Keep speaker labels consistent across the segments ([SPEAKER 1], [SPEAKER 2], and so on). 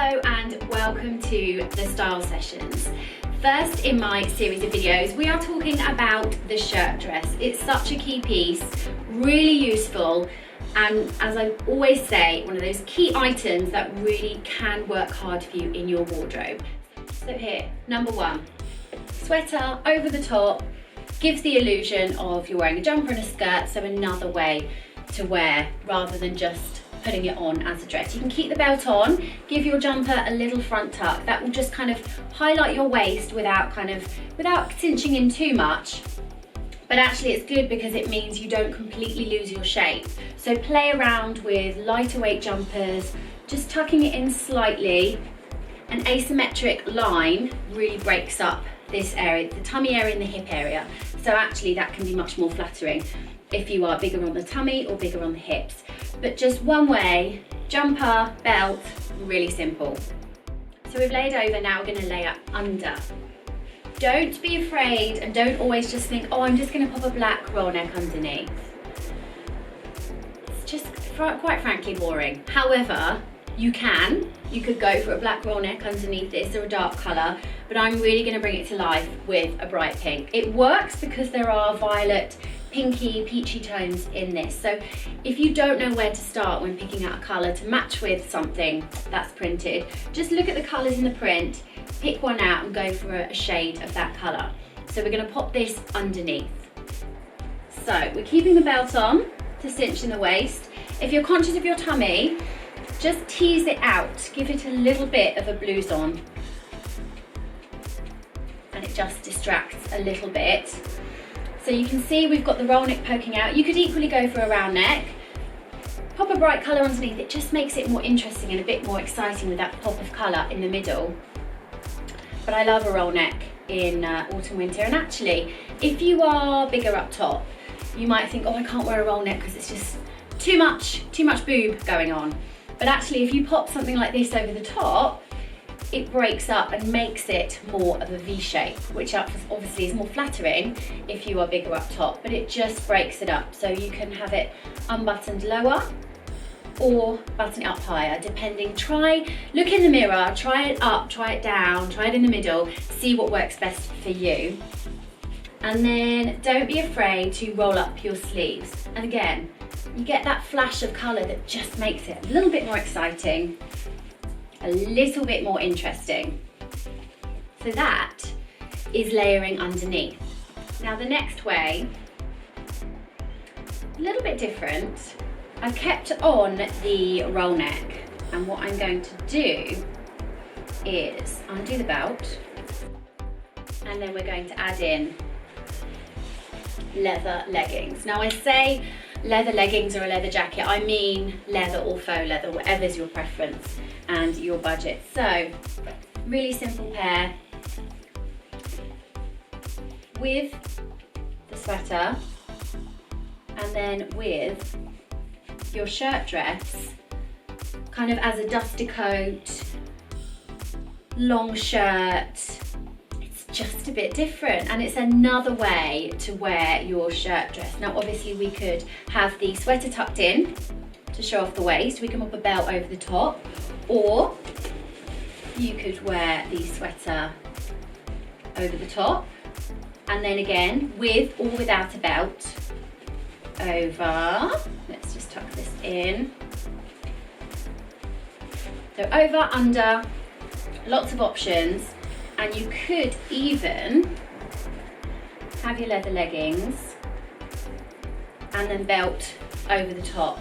[SPEAKER 1] Hello and welcome to the Style Sessions. First in my series of videos, we are talking about the shirt dress. It's such a key piece, really useful, and as I always say, one of those key items that really can work hard for you in your wardrobe. So here, number one, sweater over the top, gives the illusion of you're wearing a jumper and a skirt, so another way to wear rather than just putting it on as a dress. You can keep the belt on, give your jumper a little front tuck. That will just kind of highlight your waist without cinching in too much. But actually it's good because it means you don't completely lose your shape. So play around with lighter weight jumpers, just tucking it in slightly. An asymmetric line really breaks up this area, the tummy area and the hip area. So actually that can be much more flattering if you are bigger on the tummy or bigger on the hips. But just one way, jumper, belt, really simple. So we've laid over, now we're gonna layer under. Don't be afraid and don't always just think, oh, I'm just gonna pop a black roll neck underneath. It's just quite frankly boring. However, you could go for a black roll neck underneath this or a dark colour, but I'm really gonna bring it to life with a bright pink. It works because there are violet, pinky, peachy tones in this. So if you don't know where to start when picking out a colour to match with something that's printed, just look at the colours in the print, pick one out and go for a shade of that colour. So we're going to pop this underneath. So we're keeping the belt on to cinch in the waist. If you're conscious of your tummy, just tease it out, give it a little bit of a blouse on, and it just distracts a little bit. So you can see we've got the roll neck poking out. You could equally go for a round neck. Pop a bright colour underneath, it just makes it more interesting and a bit more exciting with that pop of colour in the middle. But I love a roll neck in autumn, winter, and actually, if you are bigger up top, you might think, oh, I can't wear a roll neck because it's just too much boob going on. But actually, if you pop something like this over the top, it breaks up and makes it more of a V shape, which obviously is more flattering if you are bigger up top, but it just breaks it up. So you can have it unbuttoned lower or button it up higher, depending. Look in the mirror, try it up, try it down, try it in the middle, see what works best for you. And then don't be afraid to roll up your sleeves. And again, you get that flash of colour that just makes it a little bit more exciting, a little bit more interesting. So that is layering underneath. Now the next way, a little bit different. I've kept on the roll neck, and what I'm going to do is undo the belt, and then we're going to add in leather leggings. Now I say leather leggings or a leather jacket, I mean leather or faux leather, whatever's your preference and your budget. So really simple pair with the sweater, and then with your shirt dress kind of as a duster coat, long shirt. It's just a bit different, and it's another way to wear your shirt dress. Now obviously we could have the sweater tucked in to show off the waist, we can pop a belt over the top, or you could wear the sweater over the top, and then again with or without a belt over. Let's just tuck this in. So over, under, lots of options. And you could even have your leather leggings and then belt over the top,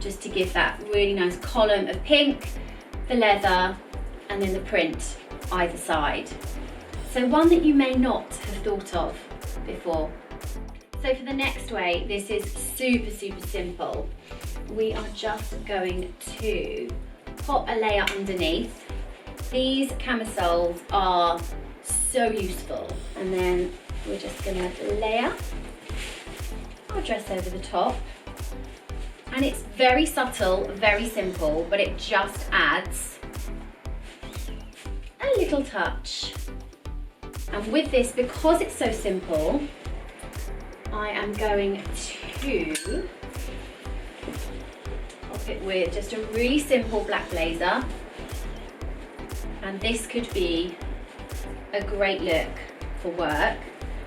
[SPEAKER 1] just to give that really nice column of pink, the leather, and then the print either side. So one that you may not have thought of before. So for the next way, this is super simple. We are just going to pop a layer underneath. These camisoles are so useful. And then we're just gonna layer our dress over the top. And it's very subtle, very simple, but it just adds a little touch. And with this, because it's so simple, I am going to pop it with just a really simple black blazer. And this could be a great look for work.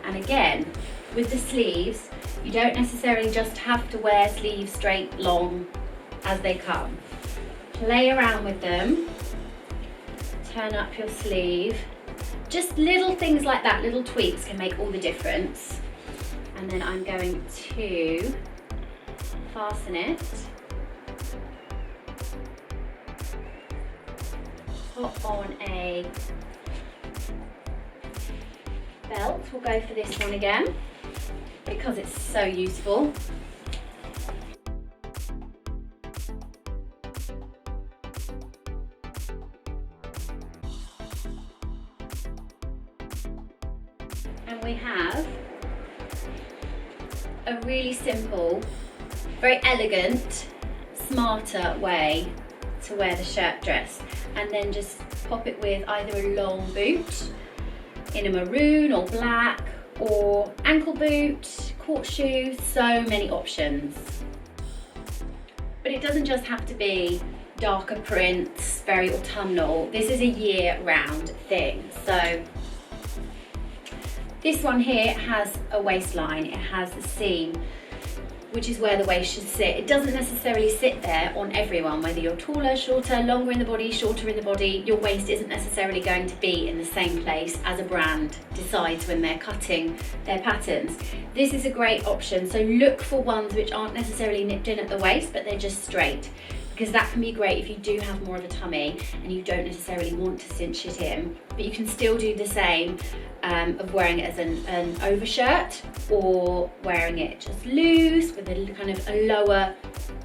[SPEAKER 1] And again, with the sleeves, you don't necessarily just have to wear sleeves straight long as they come. Play around with them, turn up your sleeve. Just little things like that, little tweaks can make all the difference. And then I'm going to fasten it. Pop on a belt. We'll go for this one again because it's so useful. And we have a really simple, very elegant, smarter way to wear the shirt dress, and then just pop it with either a long boot in a maroon or black, or ankle boot, court shoe, so many options. But it doesn't just have to be darker prints, very autumnal. This is a year-round thing. So this one here has a waistline, it has a seam, which is where the waist should sit. It doesn't necessarily sit there on everyone, whether you're taller, shorter, longer in the body, shorter in the body. Your waist isn't necessarily going to be in the same place as a brand decides when they're cutting their patterns. This is a great option, so look for ones which aren't necessarily nipped in at the waist, but they're just straight, because that can be great if you do have more of a tummy and you don't necessarily want to cinch it in. But you can still do the same of wearing it as an overshirt, or wearing it just loose with a kind of a lower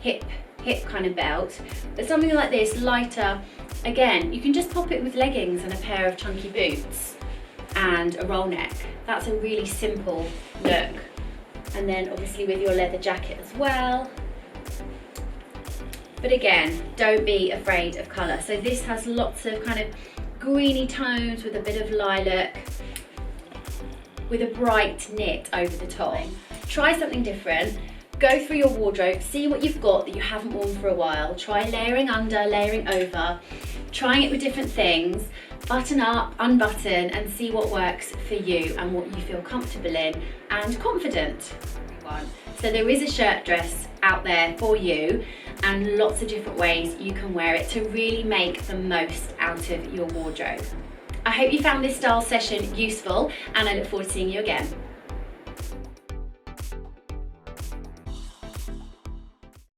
[SPEAKER 1] hip kind of belt. But something like this, lighter, again, you can just pop it with leggings and a pair of chunky boots and a roll neck. That's a really simple look. And then obviously with your leather jacket as well. But again, don't be afraid of colour. So this has lots of kind of greeny tones with a bit of lilac, with a bright knit over the top. Try something different. Go through your wardrobe, see what you've got that you haven't worn for a while. Try layering under, layering over, trying it with different things. Button up, unbutton, and see what works for you and what you feel comfortable in and confident. So there is a shirt dress out there for you, and lots of different ways you can wear it to really make the most out of your wardrobe. I hope you found this style session useful, and I look forward to seeing you again.